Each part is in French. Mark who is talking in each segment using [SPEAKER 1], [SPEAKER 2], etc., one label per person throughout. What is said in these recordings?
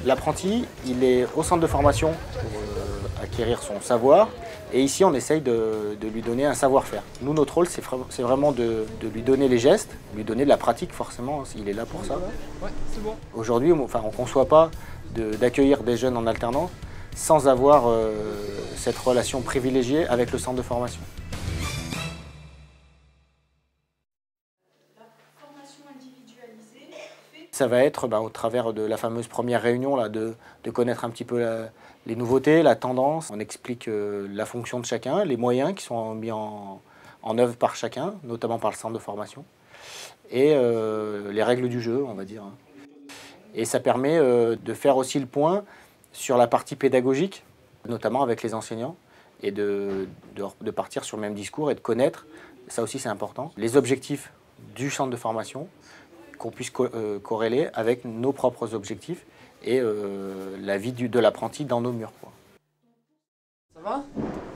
[SPEAKER 1] L'apprenti, il est au centre de formation pour acquérir son savoir. Et ici, on essaye de lui donner un savoir-faire. Nous, notre rôle, c'est vraiment de lui donner les gestes, lui donner de la pratique, forcément, il est là pour ça.
[SPEAKER 2] Ouais, c'est bon.
[SPEAKER 1] Aujourd'hui, on ne conçoit pas d'accueillir des jeunes en alternance sans avoir cette relation privilégiée avec le centre de formation. Ça va être au travers de la fameuse première réunion là, de connaître un petit peu les nouveautés, la tendance. On explique la fonction de chacun, les moyens qui sont mis en œuvre par chacun, notamment par le centre de formation, et les règles du jeu, on va dire. Et ça permet de faire aussi le point sur la partie pédagogique, notamment avec les enseignants, et de partir sur le même discours et de connaître, ça aussi c'est important, les objectifs du centre de formation, qu'on puisse corréler avec nos propres objectifs et la vie de l'apprenti dans nos murs, quoi.
[SPEAKER 2] Ça va?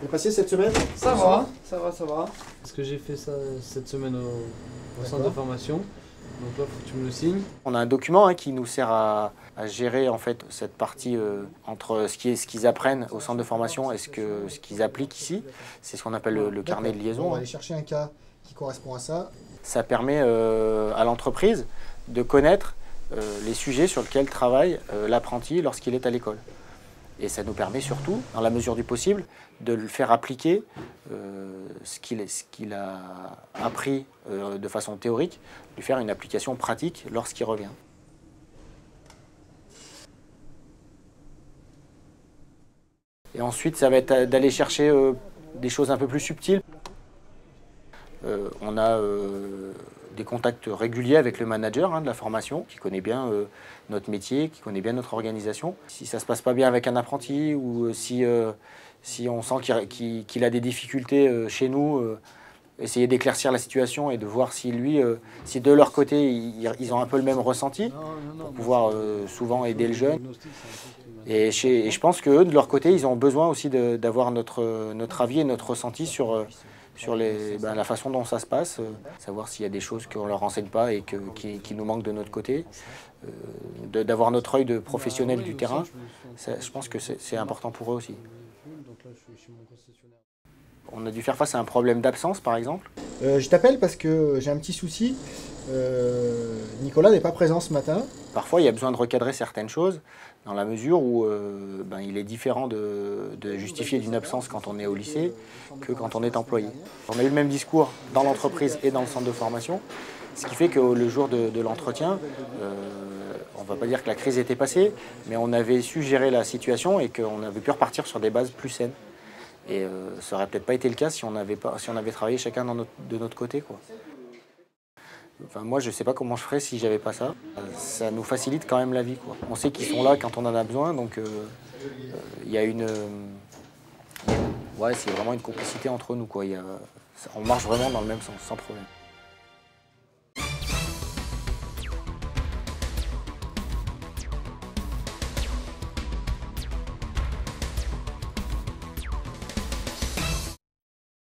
[SPEAKER 3] T'es passé cette semaine?
[SPEAKER 2] Ça va. Parce que j'ai fait ça cette semaine au centre de formation. Donc là, faut que tu me le signes.
[SPEAKER 1] On a un document qui nous sert à gérer en fait cette partie entre ce qu'ils apprennent au centre de formation et ce qu'ils appliquent ici. C'est ce qu'on appelle le carnet de liaison.
[SPEAKER 3] On va aller chercher un cas qui correspond à ça.
[SPEAKER 1] Ça permet à l'entreprise de connaître les sujets sur lesquels travaille l'apprenti lorsqu'il est à l'école. Et ça nous permet surtout, dans la mesure du possible, de le faire appliquer ce qu'il a appris de façon théorique, lui faire une application pratique lorsqu'il revient. Et ensuite, ça va être d'aller chercher des choses un peu plus subtiles. On a des contacts réguliers avec le manager de la formation, qui connaît bien notre métier, qui connaît bien notre organisation. Si ça ne se passe pas bien avec un apprenti ou si on sent qu'il a des difficultés chez nous, essayer d'éclaircir la situation et de voir si de leur côté, ils ont un peu le même ressenti, pour pouvoir souvent aider le jeune. Et je pense qu'eux, de leur côté, ils ont besoin aussi d'avoir notre avis et notre ressenti sur la façon dont ça se passe, savoir s'il y a des choses qu'on ne leur enseigne pas et qui nous manquent de notre côté, d'avoir notre œil de professionnel du terrain, je pense que c'est important pour eux aussi. On a dû faire face à un problème d'absence, par exemple.
[SPEAKER 3] Je t'appelle parce que j'ai un petit souci. Nicolas n'est pas présent ce matin.
[SPEAKER 1] Parfois, il y a besoin de recadrer certaines choses, dans la mesure où il est différent de justifier d'une absence quand on est au lycée que quand on est employé. On a eu le même discours dans l'entreprise et dans le centre de formation, ce qui fait que le jour de l'entretien, on ne va pas dire que la crise était passée, mais on avait su gérer la situation et qu'on avait pu repartir sur des bases plus saines. Et ça n'aurait peut-être pas été le cas si on avait travaillé chacun de notre côté, quoi. Enfin, moi, je ne sais pas comment je ferais si j'avais pas ça. Ça nous facilite quand même la vie, quoi. On sait qu'ils sont là quand on en a besoin, donc il y a c'est vraiment une complicité entre nous, quoi. On marche vraiment dans le même sens, sans problème.